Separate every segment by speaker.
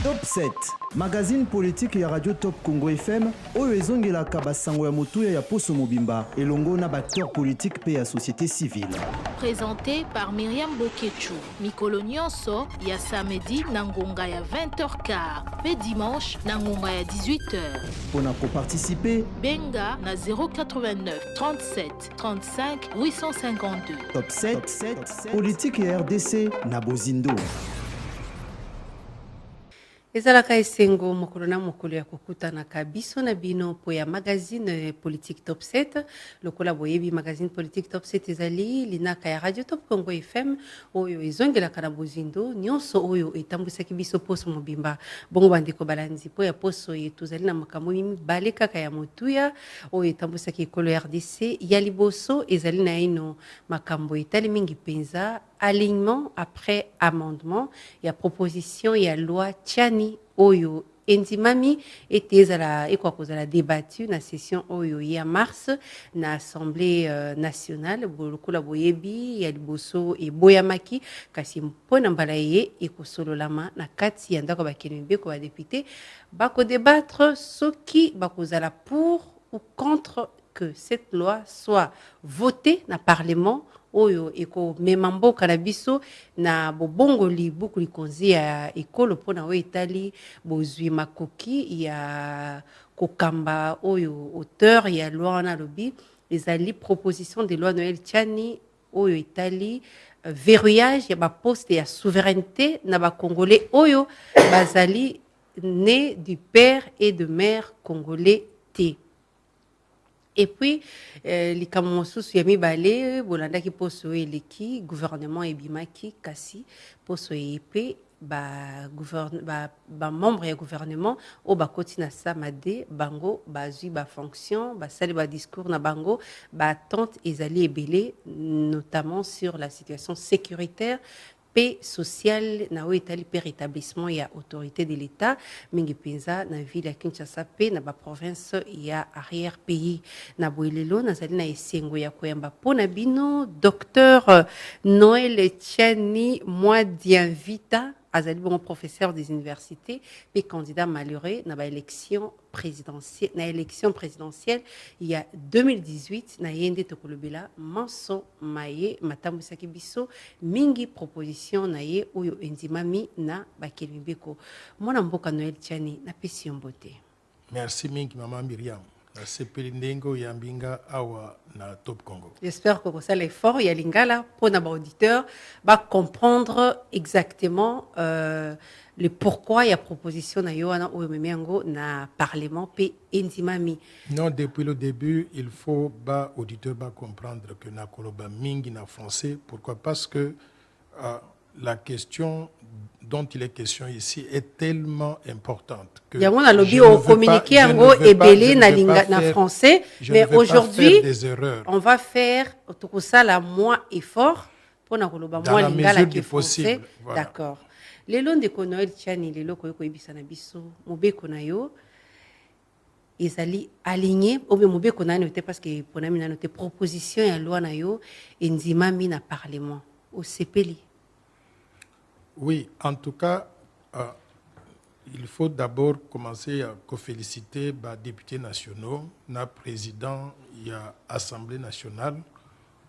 Speaker 1: Top 7, magazine politique ya Radio Top Congo FM, oyo ezongelaka basango ya motuya ya Poso Mobimba, elongo na acteur politique pe ya société civile.
Speaker 2: Présenté par Myriam Bokechu, Mikolo Nyonso, ya samedi na ngonga ya 20h15, pe dimanche na ngonga ya 18h.
Speaker 1: Pona ko participer,
Speaker 2: Benga na 089 37 35 852.
Speaker 1: Top 7, politique ya RDC na Bozindo.
Speaker 3: Ezalaka esengo mokolo na mokolo ya kokutana kabiso na bino po ya magazine politique top 7 lokola boyebi magazine politique top 7 ezali linaka ya Radio Top Congo FM oyo ezongelaka na Bozindo nyonso oyo etambwisaki biso Poso Mobimba bongo bandeko balanzi po ya poso yetu ezali na makambo mibale kaka ya motuya oyo etambwisaki ekolo RDC ya liboso ezali na ino makambo etali mingi penza alignement après amendement ya proposition ya loi Tchani oyo endimami ete ezala ekwa kozala débattu na session oyo ya mars na assemblée nationale bolokola boyebi ya liboso eboyamaki kasi mpona mbala ye ekosololama na kati ya ndako bakeni mbeko ba député bakodébattre soki bakozala pour ou contre que cette loi soit votée na parlement oyo eko memamboka na biso na bobongoli buku likonzi ya ekolo pona oyo etali bozwi makoki ya kokamba oyo auteur ya loi wana lobi ezali proposition de loi Noël Tchani oyo etali verrouillage ya baposte ya souveraineté na bakongolais oyo bazali né du père et de mère congolais te. Et puis, les Kamosusu yami balé, bolanda ki poso eleki, gouvernement ebimaki kasi poso EP ba membre ya gouvernement o ba kotina samade bango bazui ba fonction ba sali ba discours na bango ba attente ezali ebele notamment sur la situation sécuritaire paix sociale na o etali pe rétablissement ya autorité de l'État mingi penza na ville ya Kinshasa pe na ba province ya arrière pays na boelelo nazali na esengo ya koyamba pona bino docteur Noël Tchani Mwadianvita azali bon professeur des universités et candidat malheureux na ba élection présidentielle il y a 2018 na yende tokolobela manso maye matambusaki biso mingi proposition na ye oyo endimami na bakeli mbeko mona mboka Noël Tchani na pesi mbote.
Speaker 4: Merci mingi maman Myriam. C'est Ndengo Yambinga Awa na Top Congo.
Speaker 3: J'espère que ça l'effort ya lingala pour nos auditeurs va comprendre exactement le pourquoi il y a proposition na yoana ou memengo na parlement pe endimami.
Speaker 4: Non, depuis le début, il faut ba auditeur ba comprendre que na koloba mingi na français. Pourquoi? Parce que la question dont il est question ici est tellement importante que
Speaker 3: je ne français, mais aujourd'hui on va faire tout ça la moins effort pour na koloba
Speaker 4: dans la mesure du possible.
Speaker 3: Voilà. D'accord. Les lois de Noël Tchani les lois koyoko ibisana biso mobeko na yo ezali aligné ou bien mobeko na noté parce que pona mina noté proposition ya loi na yo endimami na parlement au CPLI.
Speaker 4: Oui, en tout cas, il faut d'abord commencer à féliciter les députés nationaux, le président de l'Assemblée nationale.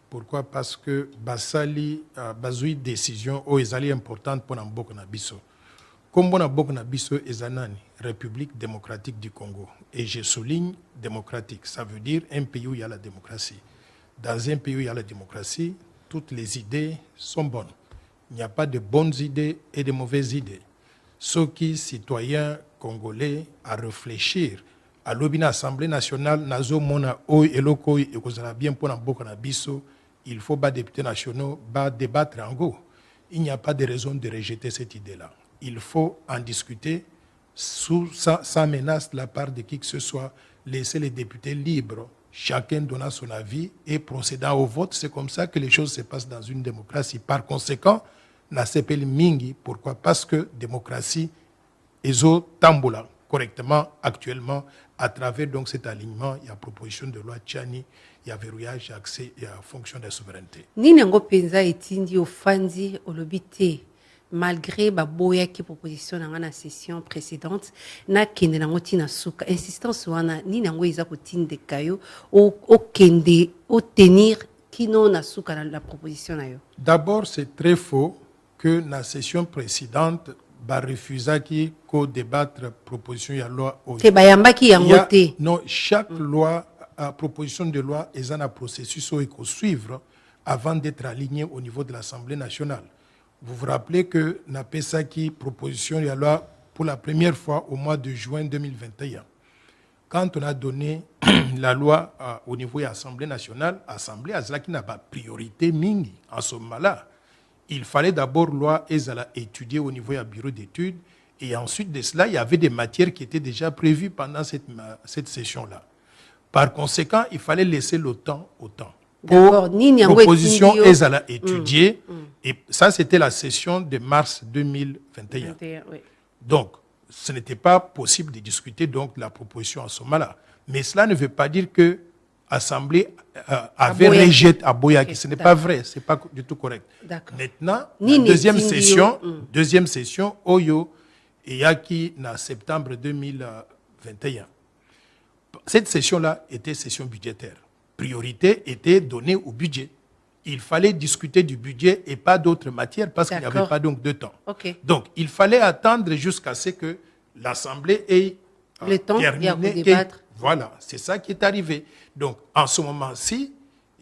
Speaker 4: Pourquoi? Parce que basali bazui décision ou est importante pour n'ambok na biso. Comme on a beaucoup na biso ezanani République démocratique du Congo. Et je souligne démocratique, ça veut dire un pays où il y a la démocratie. Dans un pays où il y a la démocratie, toutes les idées sont bonnes. Il n'y a pas de bonnes idées et de mauvaises idées. Ceux qui, citoyens congolais, à réfléchir à l'Assemblée nationale, nazo mona oi eloko et kozala bien pour na biso, il faut ba députés nationaux ba débattre en go. Il n'y a pas de raison de rejeter cette idée-là. Il faut en discuter sans menace de la part de qui que ce soit, laisser les députés libres. Chacun donna son avis et procédant au vote. C'est comme ça que les choses se passent dans une démocratie. Par conséquent, na CPL mingi. Pourquoi? Parce que démocratie est au tamboula correctement actuellement à travers donc cet alignement. Il y a proposition de loi Tchani, il y a verrouillage, accès et fonction de la souveraineté.
Speaker 3: Ni nango penza etindi ofandi olobite malgré baboya qui proposition dans la session précédente na kende na ngoti na suka insistance wana ni nango iza ko tinde kayo o kende o tenir kino na suka na la proposition na yo.
Speaker 4: D'abord, c'est très faux que la session précédente ba refusa qui ko débattre proposition ya loi au.
Speaker 3: Te bayambaki yango te.
Speaker 4: Non, chaque loi proposition de loi est un processus où il faut suivre avant d'être aligné au niveau de l'Assemblée nationale. Vous vous rappelez que Napesaki proposition de loi pour la première fois au mois de juin 2021. Quand on a donné la loi au niveau de l'Assemblée nationale, l'Assemblée qui n'a pas priorité mingi en ce moment-là. Il fallait d'abord loi Ezala étudier au niveau du bureau d'études et ensuite de cela, il y avait des matières qui étaient déjà prévues pendant cette session-là. Par conséquent, il fallait laisser le temps au temps. Pour proposition Ezala étudier, et ça c'était la session de mars 2021.
Speaker 3: Oui.
Speaker 4: Donc, ce n'était pas possible de discuter donc la proposition à ce moment-là. Mais cela ne veut pas dire que l'Assemblée avait rejeté à Boyaki. Ce n'est pas vrai, ce n'est pas du tout correct. Maintenant, la deuxième session, Oyo et Yaki, en septembre 2021. Cette session-là était session budgétaire. Priorité était donnée au budget. Il fallait discuter du budget et pas d'autres matières parce qu'il n'y avait pas donc de temps.
Speaker 3: Okay.
Speaker 4: Donc, il fallait attendre jusqu'à ce que l'Assemblée ait
Speaker 3: le temps
Speaker 4: terminé.
Speaker 3: De débattre.
Speaker 4: Voilà, c'est ça qui est arrivé. Donc, en ce moment-ci,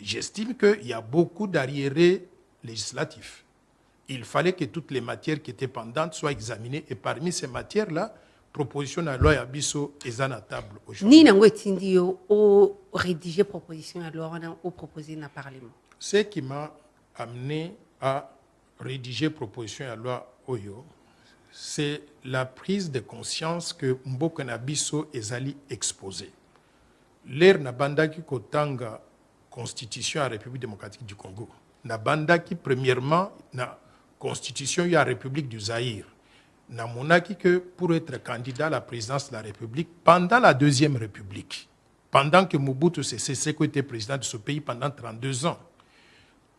Speaker 4: j'estime qu'il y a beaucoup d'arriérés législatifs. Il fallait que toutes les matières qui étaient pendantes soient examinées et parmi ces matières-là, proposition à loi Abisso est à la table aujourd'hui.
Speaker 3: Ni nango etindi yo o rédiger proposition à loi ou proposer na parlement.
Speaker 4: Ce qui m'a amené à rédiger proposition à loi Oyo, c'est la prise de conscience que Mboka na biso ezali exposé. L'air na bandaki kotanga constitution à la République démocratique du Congo. Na bandaki premièrement na constitution ya République du Zaïre. Na monaki que pour être candidat à la présidence de la République pendant la Deuxième République, pendant que Mobutu Sese Seko était président de ce pays pendant 32 ans,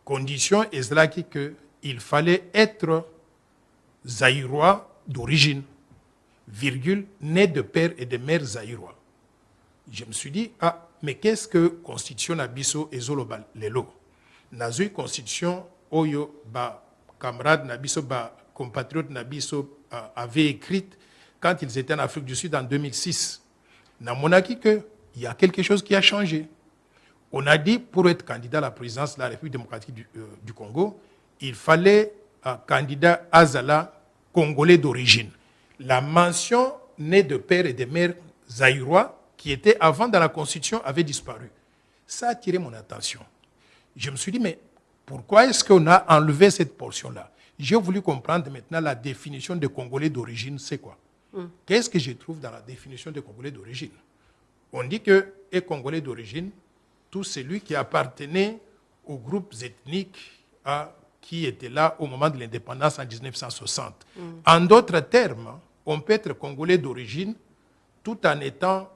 Speaker 4: condition est là qu'il fallait être zaïrois d'origine, virgule, né de père et de mère zaïrois. Je me suis dit, mais qu'est-ce que constitution Nabiso et Zoloba Lelo? Nazui constitution, Oyo, ba camarade Nabiso, ba compatriote Nabiso avait écrite quand ils étaient en Afrique du Sud en 2006. Dans monaki que il y a quelque chose qui a changé. On a dit, pour être candidat à la présidence de la République démocratique du Congo, il fallait un candidat Azala congolais d'origine. La mention né de père et de mère zaïrois, qui était avant dans la Constitution, avait disparu. Ça a attiré mon attention. Je me suis dit, mais pourquoi est-ce qu'on a enlevé cette portion-là? J'ai voulu comprendre maintenant la définition de Congolais d'origine, c'est quoi? Qu'est-ce que je trouve dans la définition de Congolais d'origine? On dit que les Congolais d'origine, tout celui qui appartenait aux groupes ethniques qui étaient là au moment de l'indépendance en 1960. En d'autres termes, on peut être Congolais d'origine tout en étant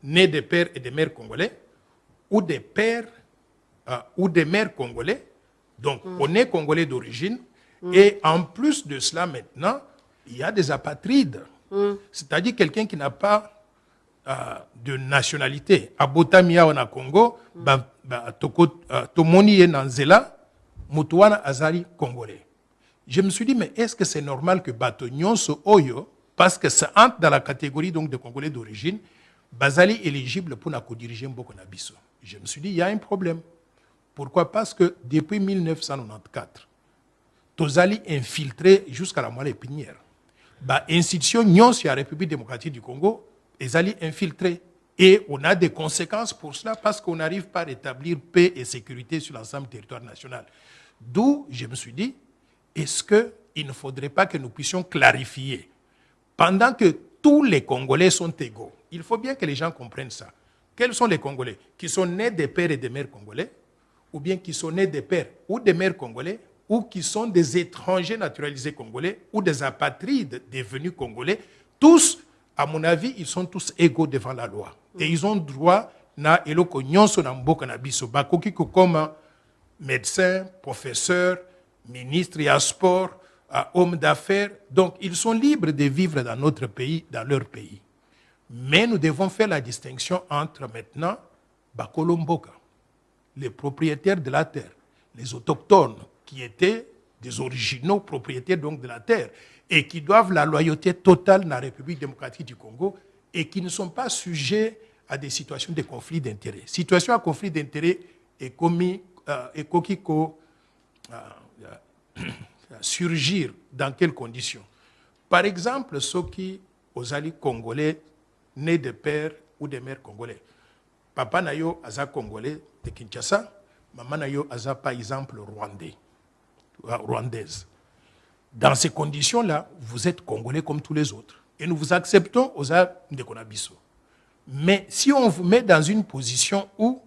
Speaker 4: né de pères et de mères congolais ou des pères ou des mères congolais. Donc, on est Congolais d'origine et en plus de cela, maintenant, il y a des apatrides. C'est-à-dire quelqu'un qui n'a pas de nationalité. À Botamia, on a Congo, Tomoni et Nanzela, Moutouana Azari, Congolais. Je me suis dit, mais est-ce que c'est normal que Batonyon se Oyo, parce que ça entre dans la catégorie donc, de Congolais d'origine, Bazali éligible pour diriger Mboko Nabiso? Je me suis dit, il y a un problème. Pourquoi? Parce que depuis 1994, Tozali infiltré jusqu'à la moelle épinière. Institution Nyon sur la République démocratique du Congo, Ezali infiltré. Et on a des conséquences pour cela parce qu'on n'arrive pas à rétablir paix et sécurité sur l'ensemble du territoire national. D'où je me suis dit, est-ce qu'il ne faudrait pas que nous puissions clarifier, pendant que tous les Congolais sont égaux, il faut bien que les gens comprennent ça. Quels sont les Congolais? Qui sont nés des pères et des mères congolais, ou bien qui sont nés des pères ou des mères congolais, ou qui sont des étrangers naturalisés congolais, ou des apatrides devenus congolais. Tous, à mon avis, ils sont tous égaux devant la loi. Et ils ont droit na eloko nyonso na mboka na biso. Bakoki comme médecin, professeur, ministre, il y a sport, hommes d'affaires. Donc, ils sont libres de vivre dans notre pays, dans leur pays. Mais nous devons faire la distinction entre maintenant Bakolo Mboka, les propriétaires de la terre, les autochtones qui étaient des originaux propriétaires donc de la terre et qui doivent la loyauté totale dans la République démocratique du Congo et qui ne sont pas sujets à des situations de conflit d'intérêts. Situation à conflit d'intérêts est commis et Kokiko surgir dans quelles conditions? Par exemple, ceux qui, aux alliés congolais, nés de pères ou de mères congolais. Papa Nayo aza congolais de Kinshasa, maman Nayo aza par exemple rwandaise. Dans ces conditions-là, vous êtes congolais comme tous les autres. Et nous vous acceptons aux de Konabiso. Mais si on vous met dans une position où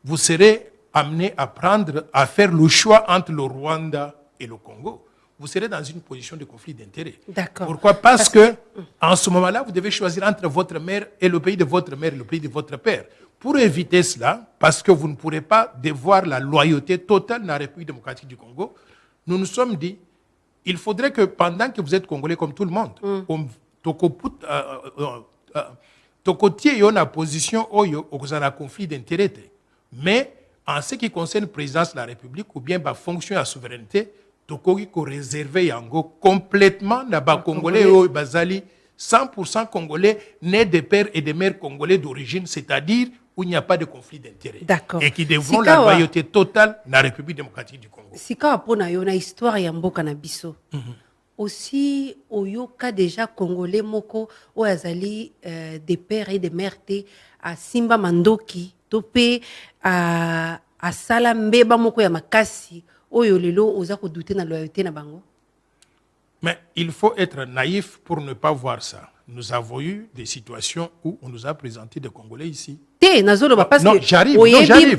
Speaker 4: vous serez amené à faire le choix entre le Rwanda et le Congo, vous serez dans une position de conflit d'intérêts.
Speaker 3: D'accord.
Speaker 4: Pourquoi? Parce que en ce moment-là, vous devez choisir entre votre mère et le pays de votre mère et le pays de votre père. Pour éviter cela, parce que vous ne pourrez pas devoir la loyauté totale dans la République démocratique du Congo, nous nous sommes dit, il faudrait que pendant que vous êtes Congolais comme tout le monde, tokotie yo na position oyo okozala conflit d'intérêts. Mais en ce qui concerne la présidence de la République ou bien la fonction de la souveraineté, tokoki ko réserver yango complètement na ba Congolais oyo bazali 100% Congolais nés de pères et de mères Congolais d'origine, c'est-à-dire où il n'y a pas de conflit d'intérêts.
Speaker 3: D'accord.
Speaker 4: Et qui devront la loyauté totale dans la République démocratique du Congo.
Speaker 3: Si quand on a une histoire ya mboka na biso. Aussi oyoka déjà congolais moko o azali des pères et des mères te à Simba Mandoki topé à Salambeba moko ya makasi oyo lelo oza ko douter na loyauté na bango.
Speaker 4: Mais il faut être naïf pour ne pas voir ça. Nous avons eu des situations où on nous a présenté des Congolais ici.
Speaker 3: Non,
Speaker 4: j'arrive.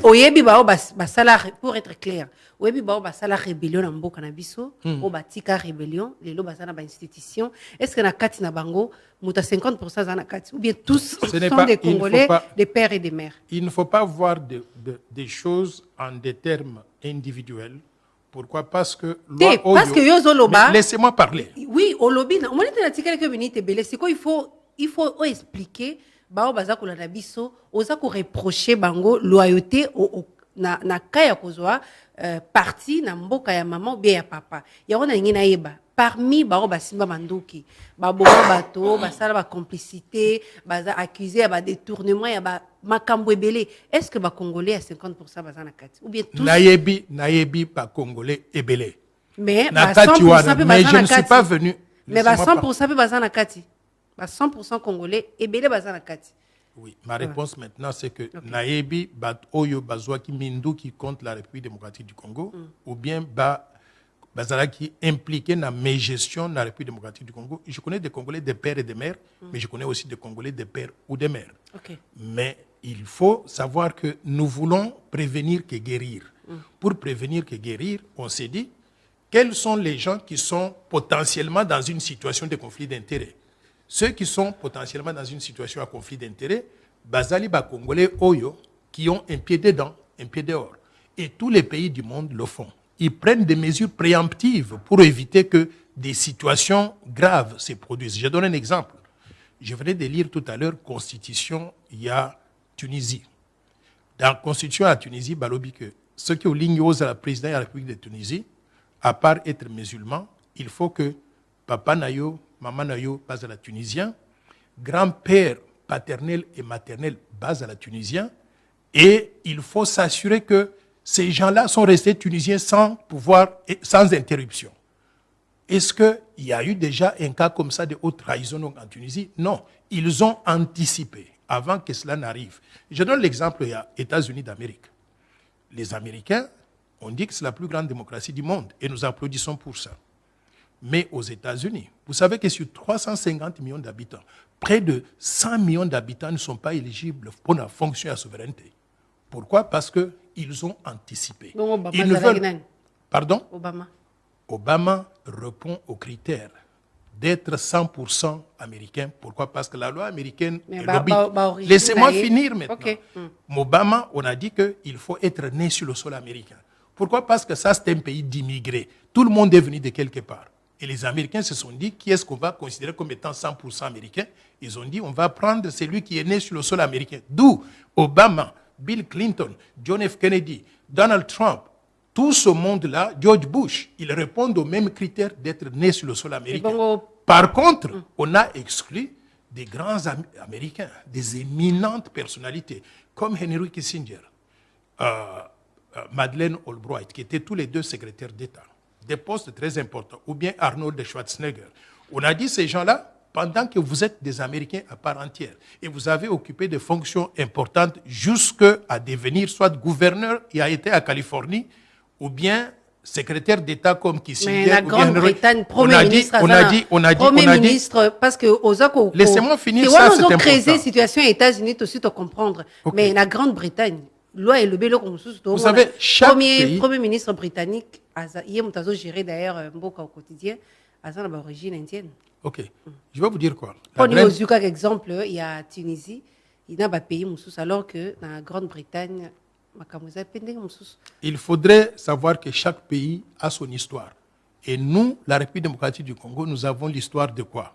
Speaker 3: Oyebi bao basala, pour être clair, oyebi bao basala rébellion na mboka na biso, o batika rébellion, lelo basala ba institution. Est-ce que na kati na bango, muta 50% za na kati ou bien tous sont des Congolais, des pères et des mères?
Speaker 4: Il ne faut pas voir des choses en des termes individuels. Pourquoi? Parce que
Speaker 3: laissez-moi
Speaker 4: parler.
Speaker 3: Oui, au lobby, on m'a dit quelques minutes belé. C'est quoi il faut expliquer bao baza ko la biso, oza ko reprocher bango loyauté na kaya kozwa parti na mboka ya maman ou bien ya papa. Ya ona ngina yeba. Parmi bao basimba mandoki, babongo bato, basala ba complicité, baza accusé ba détournement ya ba makambo ebele. Est-ce que ba congolais à 50% baza na kati ou bien tous
Speaker 4: nayebi ba congolais ebele.
Speaker 3: Mais ba 100%
Speaker 4: mais je ne suis pas venu.
Speaker 3: Mais ba 100% baza na kati. Ba 100% congolais ebele baza na kati.
Speaker 4: Oui, ma réponse maintenant c'est que nayebi ba oyo bazwa ki mindu qui contre la République démocratique du Congo ou bien bazala qui impliqué dans mes gestions dans la République démocratique du Congo. Je connais des Congolais de pères et de mères, mais je connais aussi des Congolais de pères ou de mères. Mais il faut savoir que nous voulons prévenir que guérir. Pour prévenir que guérir, on s'est dit, quels sont les gens qui sont potentiellement dans une situation de conflit d'intérêts? Ceux qui sont potentiellement dans une situation à conflit d'intérêts, bazali ba Congolais oyo, qui ont un pied dedans, un pied dehors. Et tous les pays du monde le font. Ils prennent des mesures préemptives pour éviter que des situations graves se produisent. Je donne un exemple. Je venais de lire tout à l'heure Constitution, il y a Tunisie. Dans la Constitution à Tunisie, balobi que ceux qui ont ligne à la présidence de la République de Tunisie, à part être musulman, il faut que papa nayo, maman nayo base à la tunisien, grand-père paternel et maternel base à la tunisien, et il faut s'assurer que ces gens-là sont restés tunisiens sans pouvoir, sans interruption. Est-ce qu'il y a eu déjà un cas comme ça de haute trahison en Tunisie? Non. Ils ont anticipé avant que cela n'arrive. Je donne l'exemple, il y a États-Unis d'Amérique. Les Américains, on dit que c'est la plus grande démocratie du monde et nous applaudissons pour ça. Mais aux États-Unis, vous savez que sur 350 millions d'habitants, près de 100 millions d'habitants ne sont pas éligibles pour la fonction à souveraineté. Pourquoi? Parce qu'ils ont anticipé.
Speaker 3: Donc,
Speaker 4: ils ne veulent... Pardon?
Speaker 3: Obama
Speaker 4: répond aux critères d'être 100% américain. Pourquoi? Parce que la loi américaine est lobby. Laissez-moi finir maintenant. Obama, on a dit qu'il faut être né sur le sol américain. Pourquoi? Parce que ça, c'est un pays d'immigrés. Tout le monde est venu de quelque part. Et les Américains se sont dit, qui est-ce qu'on va considérer comme étant 100% américain? Ils ont dit, on va prendre celui qui est né sur le sol américain. D'où Obama, Bill Clinton, John F. Kennedy, Donald Trump, tout ce monde-là, George Bush, ils répondent aux mêmes critères d'être nés sur le sol américain. Par contre, on a exclu des grands Américains, des éminentes personnalités, comme Henry Kissinger, Madeleine Albright, qui étaient tous les deux secrétaires d'État, des postes très importants, ou bien Arnold Schwarzenegger. On a dit ces gens-là, pendant que vous êtes des Américains à part entière, et vous avez occupé des fonctions importantes jusqu'à devenir soit gouverneur, qui a été à Californie, ou bien secrétaire d'État comme Kissinger.
Speaker 3: Mais la Grande-Bretagne, Premier ministre, parce que
Speaker 4: laissez-moi finir ça, c'est important.
Speaker 3: Situation aux États-Unis, aussi te comprendre. Okay. Mais la Grande-Bretagne, loi et le bélo comme
Speaker 4: vous savez, chaque
Speaker 3: Premier ministre britannique, hier, nous géré d'ailleurs beaucoup au quotidien, à son origine indienne.
Speaker 4: Ok, je vais vous dire quoi.
Speaker 3: Prenez aux UK exemple, il y a Tunisie, il n'a pas payé alors que dans la Grande-Bretagne,
Speaker 4: il faudrait savoir que chaque pays a son histoire. Et nous, la République démocratique du Congo, nous avons l'histoire de quoi?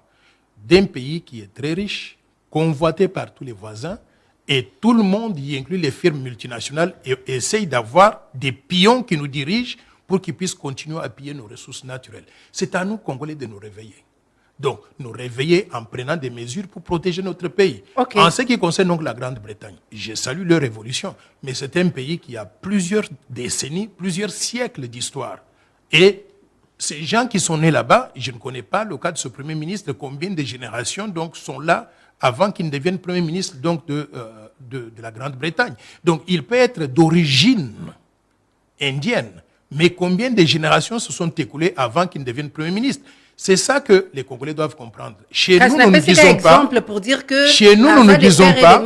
Speaker 4: D'un pays qui est très riche, convoité par tous les voisins, et tout le monde, y inclut les firmes multinationales, et essaye d'avoir des pions qui nous dirigent pour qu'ils puissent continuer à piller nos ressources naturelles. C'est à nous, Congolais, de nous réveiller. Donc, nous réveiller en prenant des mesures pour protéger notre pays. Okay. En ce qui concerne donc la Grande-Bretagne, je salue leur évolution, mais c'est un pays qui a plusieurs décennies, plusieurs siècles d'histoire. Et ces gens qui sont nés là-bas, je ne connais pas le cas de ce Premier ministre, combien de générations donc, sont là avant qu'il ne devienne Premier ministre donc, de la Grande-Bretagne. Donc, il peut être d'origine indienne, mais combien de générations se sont écoulées avant qu'il ne devienne Premier ministre? C'est ça que les Congolais doivent comprendre. Chez nous, nous ne disons pas.
Speaker 3: Pour dire que
Speaker 4: chez nous, nous ne disons pas.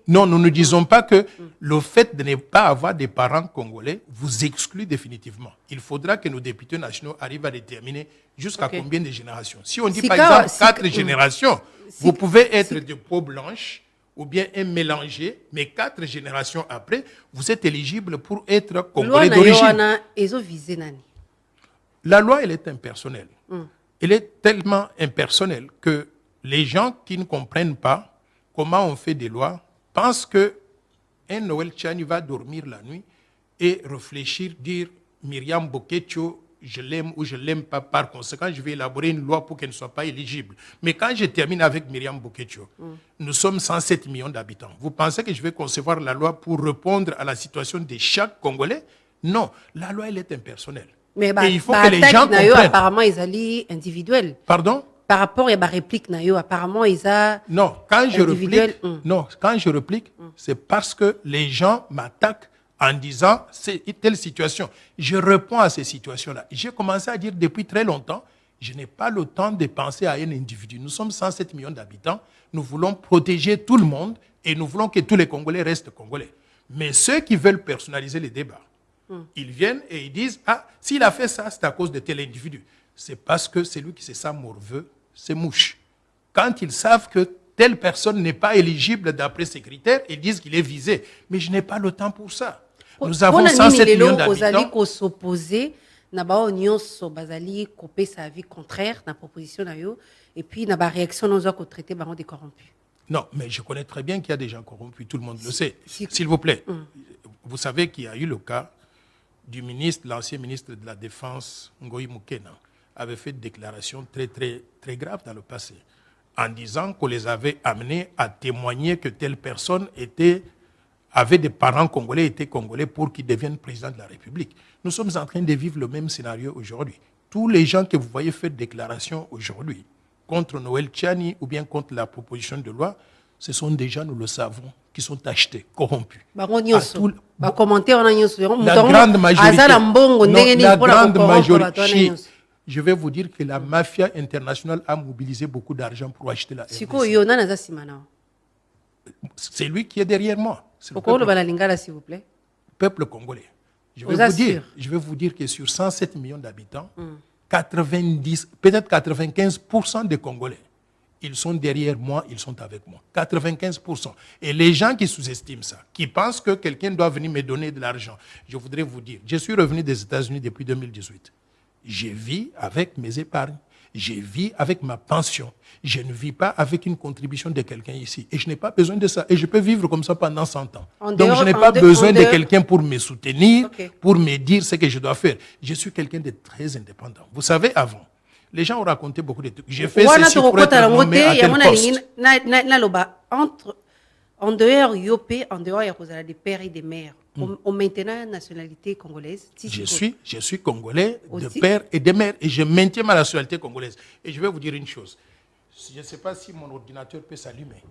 Speaker 4: Non, nous ne disons pas que le fait de ne pas avoir des parents congolais vous exclut définitivement. Il faudra que nos députés nationaux arrivent à déterminer jusqu'à combien de générations. Si on dit par exemple 4 générations, vous pouvez être de peau blanche ou bien un mélangé, mais 4 générations après, vous êtes éligible pour être congolais d'origine. La loi, elle est impersonnelle. Elle est tellement impersonnelle que les gens qui ne comprennent pas comment on fait des lois pensent qu'un Noël Tchani va dormir la nuit et réfléchir, dire Myriam Bokecho, je l'aime ou je ne l'aime pas. Par conséquent, je vais élaborer une loi pour qu'elle ne soit pas éligible. Mais quand je termine avec Myriam Bokecho, nous sommes 107 millions d'habitants. Vous pensez que je vais concevoir la loi pour répondre à la situation de chaque Congolais? Non, la loi, elle est impersonnelle.
Speaker 3: Mais il faut que les gens comprennent. Apparemment, ils allaient individuels.
Speaker 4: Pardon?
Speaker 3: Par rapport à la réplique, apparemment, ils ont.
Speaker 4: Non, quand je réplique, c'est parce que les gens m'attaquent en disant c'est telle situation. Je réponds à ces situations-là. J'ai commencé à dire depuis très longtemps, je n'ai pas le temps de penser à un individu. Nous sommes 107 millions d'habitants. Nous voulons protéger tout le monde et nous voulons que tous les Congolais restent Congolais. Mais ceux qui veulent personnaliser les débats, ils viennent et ils disent « Ah, s'il a fait ça, c'est à cause de tel individu. » C'est parce que celui qui se sent morveux, c'est mouche. Quand ils savent que telle personne n'est pas éligible d'après ces critères, ils disent qu'il est visé. Mais je n'ai pas le temps pour ça. Nous avons 107 millions d'habitants.
Speaker 3: S'opposer, bazali couper sa vie contraire na proposition na yo et puis na ba réaction nous a traité des corrompus.
Speaker 4: Non, mais je connais très bien qu'il y a des gens corrompus, tout le monde le sait. S'il vous plaît, vous savez qu'il y a eu le cas du ministre, l'ancien ministre de la Défense, Ngoï Moukena, avait fait une déclaration très, très, très grave dans le passé, en disant qu'on les avait amenés à témoigner que telle personne avait des parents congolais, était congolais pour qu'ils deviennent président de la République. Nous sommes en train de vivre le même scénario aujourd'hui. Tous les gens que vous voyez faire déclaration aujourd'hui contre Noël Tchani ou bien contre la proposition de loi, ce sont des gens, nous le savons, qui sont achetés, corrompus. La grande majorité, je vais vous dire que la mafia internationale a mobilisé beaucoup d'argent pour acheter la RDC. C'est lui qui est derrière moi.
Speaker 3: S'il vous plaît.
Speaker 4: Peuple congolais. Je vais vous dire que sur 107 millions d'habitants, 90, peut-être 95% des Congolais, ils sont derrière moi, ils sont avec moi. 95%. Et les gens qui sous-estiment ça, qui pensent que quelqu'un doit venir me donner de l'argent, je voudrais vous dire, je suis revenu des États-Unis depuis 2018. Je vis avec mes épargnes. Je vis avec ma pension. Je ne vis pas avec une contribution de quelqu'un ici. Et je n'ai pas besoin de ça. Et je peux vivre comme ça pendant 100 ans. Donc je n'ai pas besoin de quelqu'un pour me soutenir, pour me dire ce que je dois faire. Je suis quelqu'un de très indépendant. Vous savez, avant, les gens ont raconté beaucoup de trucs. J'ai fait ceci pour être nommé à tel poste.
Speaker 3: En dehors Yopé, en dehors il y a des pères et des mères. On maintienne la nationalité congolaise.
Speaker 4: Je suis congolais de père et de mère et je maintiens ma nationalité congolaise. Et je vais vous dire une chose. Je ne sais pas si mon ordinateur peut s'allumer.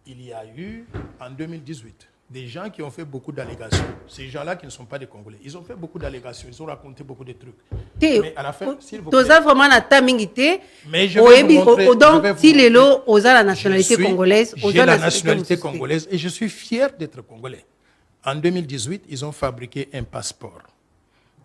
Speaker 4: Il y a eu, en 2018, des gens qui ont fait beaucoup d'allégations. Ces gens-là qui ne sont pas des Congolais. Ils ont fait beaucoup d'allégations. Ils ont raconté beaucoup de trucs. Mais à la fin, s'il vous plaît.
Speaker 3: Mais je vais vous montrer. Donc, si les lots ont la nationalité congolaise,
Speaker 4: j'ai la nationalité congolaise et je suis fier d'être congolais. En 2018, ils ont fabriqué un passeport.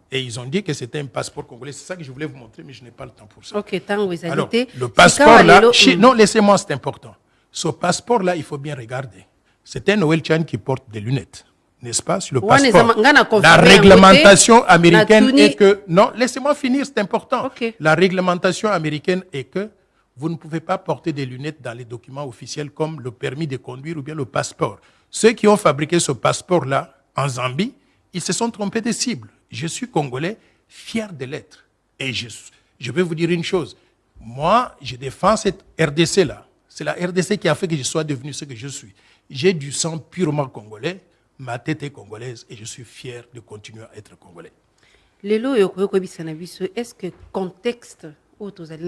Speaker 4: Et ils ont dit que c'était un passeport congolais. C'est ça que je voulais vous montrer, mais je n'ai pas le temps pour ça.
Speaker 3: Ok, tant vous avez
Speaker 4: Alors, le passeport-là... Non, laissez-moi, c'est important. Ce passeport-là, il faut bien regarder. C'est un Noël Chan qui porte des lunettes, n'est-ce pas, sur le passeport. La réglementation américaine est que... Non, laissez-moi finir, c'est important. Okay. La réglementation américaine est que vous ne pouvez pas porter des lunettes dans les documents officiels comme le permis de conduire ou bien le passeport. Ceux qui ont fabriqué ce passeport-là en Zambie, ils se sont trompés de cible. Je suis congolais, fier de l'être. Et je vais vous dire une chose. Moi, je défends cette RDC-là. C'est la RDC qui a fait que je sois devenu ce que je suis. J'ai du sang purement congolais, ma tête est congolaise et je suis fier de continuer à être congolais.
Speaker 3: Est-ce que le contexte où tu es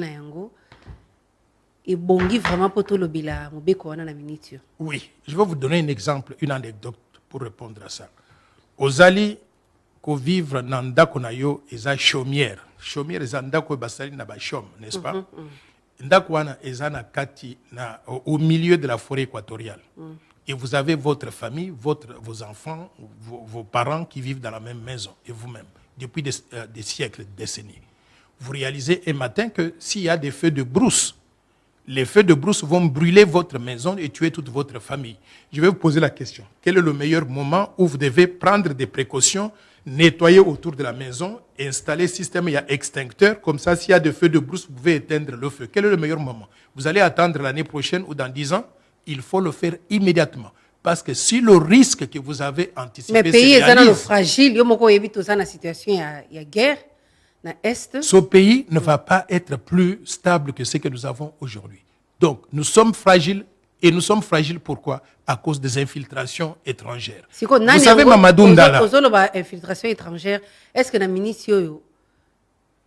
Speaker 3: est bon vraiment pour tout le bilan?
Speaker 4: Oui, je vais vous donner un exemple, une anecdote pour répondre à ça. Aux alliés, ko vivre dans ndako na yo eza chaumière. Chaumière eza ndako basali na ba chaume, n'est-ce pas? Ndako wana eza na kati na au milieu de la forêt équatoriale. Et vous avez votre famille, vos enfants, vos parents qui vivent dans la même maison et vous-même depuis des siècles, des décennies. Vous réalisez un matin que s'il y a des feux de brousse, les feux de brousse vont brûler votre maison et tuer toute votre famille. Je vais vous poser la question. Quel est le meilleur moment où vous devez prendre des précautions, nettoyer autour de la maison, installer système extincteur, comme ça, s'il y a des feux de brousse, vous pouvez éteindre le feu. Quel est le meilleur moment? Vous allez attendre l'année prochaine ou dans 10 ans? Il faut le faire immédiatement. Parce que si le risque que vous avez anticipé se réalise...
Speaker 3: Mais le pays est fragile. Il y a situation, il y a guerre.
Speaker 4: Ce pays ne va pas être plus stable que ce que nous avons aujourd'hui. Donc, nous sommes fragiles. Et nous sommes fragiles pourquoi? À cause des infiltrations étrangères. Vous savez, Mamadou Ndala...
Speaker 3: infiltration étrangère, est-ce que dans le ministère,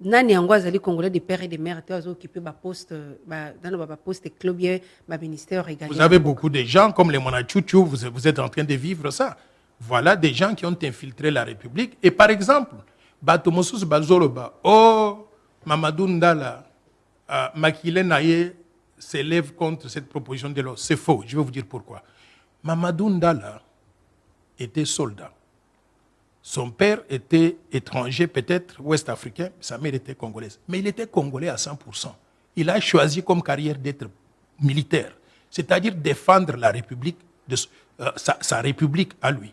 Speaker 3: nani angwazali congolais des pères et des mères qui occupent ma poste dans le poste clubien ma ministère également?
Speaker 4: Vous avez beaucoup de gens comme les Monachouchou, vous êtes en train de vivre ça. Voilà des gens qui ont infiltré la République. Et par exemple, Batomosus Bazoloba, oh, Mamadou Ndala, Makile Naye s'élève contre cette proposition de loi. C'est faux, je vais vous dire pourquoi. Mamadou Ndala était soldat. Son père était étranger, peut-être ouest-africain, sa mère était congolaise. Mais il était congolais à 100%. Il a choisi comme carrière d'être militaire, c'est-à-dire défendre la République, sa République à lui.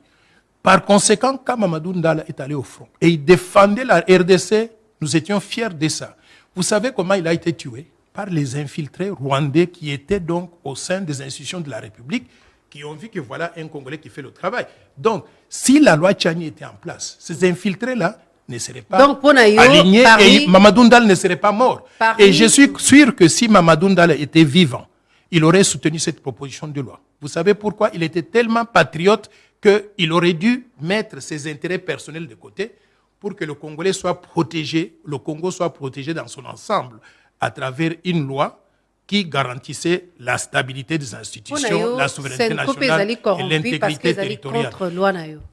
Speaker 4: Par conséquent, quand Mamadou Ndala est allé au front et il défendait la RDC, nous étions fiers de ça. Vous savez comment il a été tué? Par les infiltrés rwandais qui étaient donc au sein des institutions de la République, qui ont vu que voilà un Congolais qui fait le travail. Donc, si la loi Tchani était en place, ces infiltrés-là ne seraient pas alignés et Mamadou Ndala ne serait pas mort. Et je suis sûr que si Mamadou Ndala était vivant, il aurait soutenu cette proposition de loi. Vous savez pourquoi? Il était tellement patriote qu'il aurait dû mettre ses intérêts personnels de côté pour que le Congolais soit protégé, le Congo soit protégé dans son ensemble à travers une loi qui garantissait la stabilité des institutions, la souveraineté nationale et l'intégrité territoriale.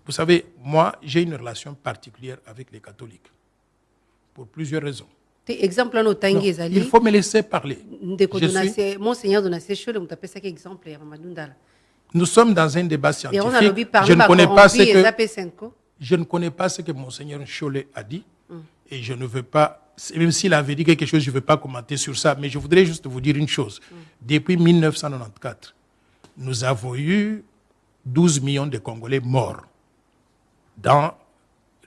Speaker 4: Vous savez, moi, j'ai une relation particulière avec les catholiques, pour plusieurs raisons.
Speaker 3: Non,
Speaker 4: il faut me laisser parler. Nous sommes dans un débat scientifique. Je ne connais pas ce que Monseigneur Cholet a dit et je ne veux pas, même s'il avait dit quelque chose, je ne veux pas commenter sur ça, mais je voudrais juste vous dire une chose. depuis 1994, nous avons eu 12 millions de Congolais morts dans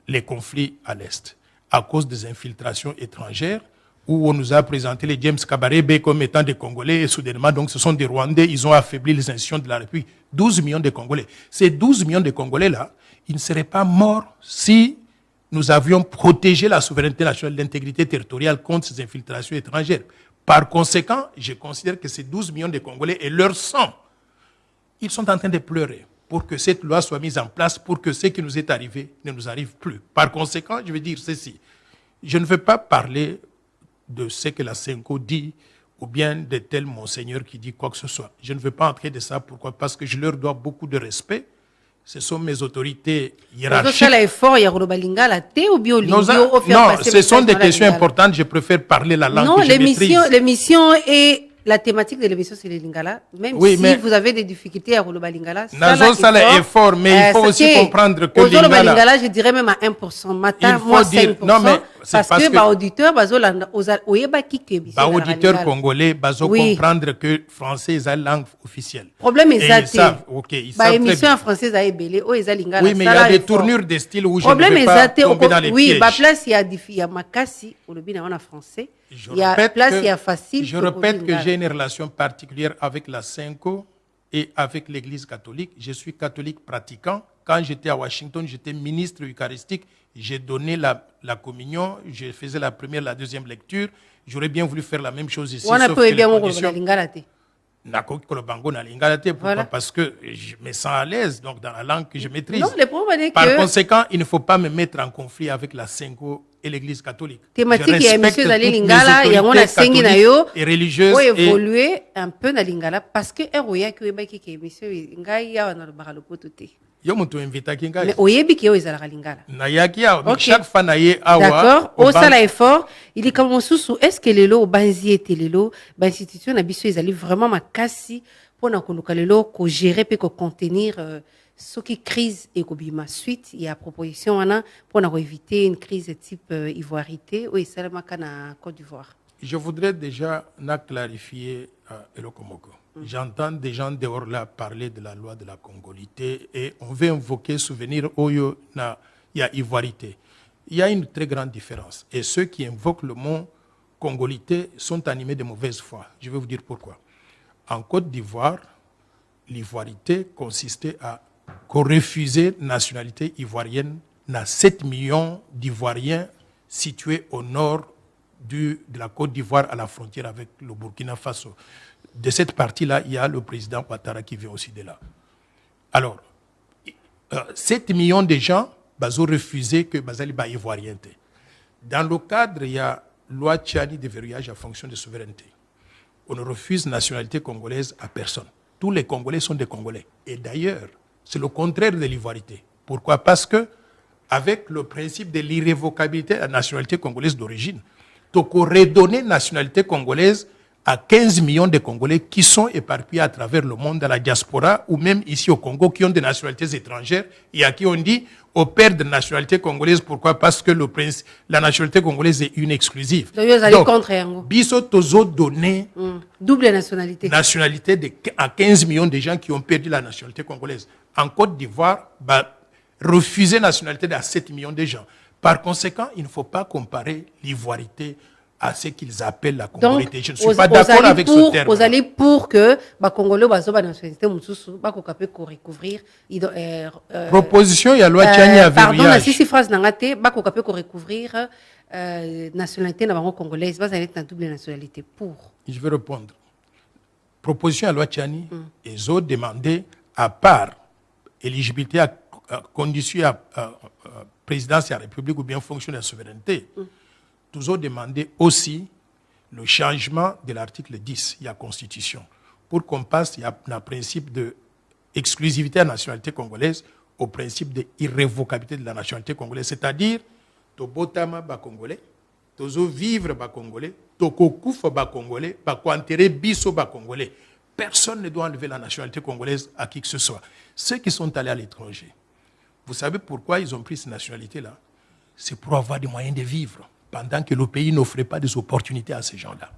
Speaker 4: les conflits à l'Est à cause des infiltrations étrangères où on nous a présenté les James Kabarebe comme étant des Congolais et soudainement, donc ce sont des Rwandais, ils ont affaibli les institutions de la République. 12 millions de Congolais. Ces 12 millions de Congolais-là, ils ne seraient pas morts si nous avions protégé la souveraineté nationale, l'intégrité territoriale contre ces infiltrations étrangères. Par conséquent, je considère que ces 12 millions de Congolais et leur sang, ils sont en train de pleurer pour que cette loi soit mise en place, pour que ce qui nous est arrivé ne nous arrive plus. Par conséquent, je veux dire ceci. Je ne veux pas parler de ce que la Senko dit ou bien de tel monseigneur qui dit quoi que ce soit. Je ne veux pas entrer de ça. Pourquoi? Parce que je leur dois beaucoup de respect. Ce sont mes autorités hiérarchiques. Non, ce sont des questions importantes. Je préfère parler la langue que je maîtrise.
Speaker 3: Non, l'émission est... La thématique de l'émission, c'est le Lingala. Même oui, si vous avez des difficultés à Roloba Lingala,
Speaker 4: ça est effort, mais il faut aussi comprendre que
Speaker 3: Lingala, je dirais même à 1%. Matin, moi 5%. Non, mais parce que auditeur,
Speaker 4: auditeur congolais, comprendre que français est la langue officielle.
Speaker 3: Problème est
Speaker 4: ça. Ils savent, ok, ils savent.
Speaker 3: Émission en français, ça est belé. Oui,
Speaker 4: mais il y a des tournures de style où je ne vais pas tomber dans les pièges.
Speaker 3: Oui, place, il y a Makassi, au lobby en français. Il y a place, il y a facile.
Speaker 4: Je répète que j'ai une relation particulière avec la Senko et avec l'Église catholique. Je suis catholique pratiquant. Quand j'étais à Washington, j'étais ministre eucharistique. J'ai donné la communion. Je faisais la première, la deuxième lecture. J'aurais bien voulu faire la même chose ici.
Speaker 3: Sauf que les conditions...
Speaker 4: Pourquoi? Parce que je me sens à l'aise donc dans la langue que je maîtrise.
Speaker 3: Non, le problème est
Speaker 4: Par conséquent, il ne faut pas me mettre en conflit avec la Senko et l'Église catholique.
Speaker 3: Thématique et monsieur Zali Lingala, il y a un sengi na yo
Speaker 4: et religieuse
Speaker 3: pour évoluer un peu dans Lingala parce que roya qui est qui monsieur ngai ya na bakalo potote.
Speaker 4: Yo mutu invita kinga.
Speaker 3: Mais oyebi ki yo ezala Lingala.
Speaker 4: Na yaki ya chaque fois na ye awa.
Speaker 3: D'accord, au sala effort, il est comme sous est-ce que lelo banzi et lelo ba institution na biso ezali vraiment makasi pour na koluka lelo ko gérer pe ko contenir ce qui crise et kobima suite il y a proposition wana pour éviter une crise de type ivoirité ou seulement kana Côte d'Ivoire.
Speaker 4: Je voudrais déjà clarifier Elokomoko. J'entends des gens dehors là parler de la loi de la congolité et on veut invoquer souvenir oyo na ya ivoirité. Il y a une très grande différence et ceux qui invoquent le mot congolité sont animés de mauvaise foi. Je vais vous dire pourquoi. En Côte d'Ivoire, l'ivoirité consistait à refuser la nationalité ivoirienne dans 7 millions d'Ivoiriens situés au nord de la Côte d'Ivoire à la frontière avec le Burkina Faso. De cette partie-là, il y a le président Ouattara qui vient aussi de là. Alors, 7 millions de gens ont refusé que Bazali soit ivoirien. Dans le cadre, il y a loi Tchani de verrouillage à fonction de souveraineté. On ne refuse la nationalité congolaise à personne. Tous les Congolais sont des Congolais. Et d'ailleurs, c'est le contraire de l'ivoirité. Pourquoi? Parce que, avec le principe de l'irrévocabilité de la nationalité congolaise d'origine, tu peux redonner la nationalité congolaise à 15 millions de Congolais qui sont éparpillés à travers le monde, dans la diaspora, ou même ici au Congo, qui ont des nationalités étrangères, et à qui on dit, on perd de nationalité congolaise. Pourquoi? Parce que la nationalité congolaise est une exclusive.
Speaker 3: Donc,
Speaker 4: Biso Tozo donné
Speaker 3: double nationalité
Speaker 4: à 15 millions de gens qui ont perdu la nationalité congolaise. En Côte d'Ivoire, refuser la nationalité à 7 millions de gens. Par conséquent, il ne faut pas comparer l'ivoirité à ce qu'ils appellent la congolité.
Speaker 3: Donc,
Speaker 4: je ne suis pas d'accord avec ce terme.
Speaker 3: Vous allez pour que les Congolais soient nationalité recouvrir.
Speaker 4: Proposition, il y a loi Tchani à verrouillage.
Speaker 3: Pardon, si phrase n'angate, recouvrir nationalité congolaise, vous allez être dans double nationalité pour.
Speaker 4: Je vais répondre. Proposition à loi Tchani, ils ont demandé à part éligibilité à condition à présidence de la République ou bien fonction de la souveraineté. Nous avons demandé aussi le changement de l'article 10 de la Constitution pour qu'on passe le principe d'exclusivité de la nationalité congolaise au principe d'irrévocabilité de la nationalité congolaise. C'est-à-dire, Tobotama ba Congolais, Tozo vivre ba Congolais, Tokokufa ba Congolais, Bakoantere biso ba Congolais. Personne ne doit enlever la nationalité congolaise à qui que ce soit. Ceux qui sont allés à l'étranger, vous savez pourquoi ils ont pris cette nationalité-là? C'est pour avoir des moyens de vivre pendant que le pays n'offrait pas des opportunités à ces gens-là.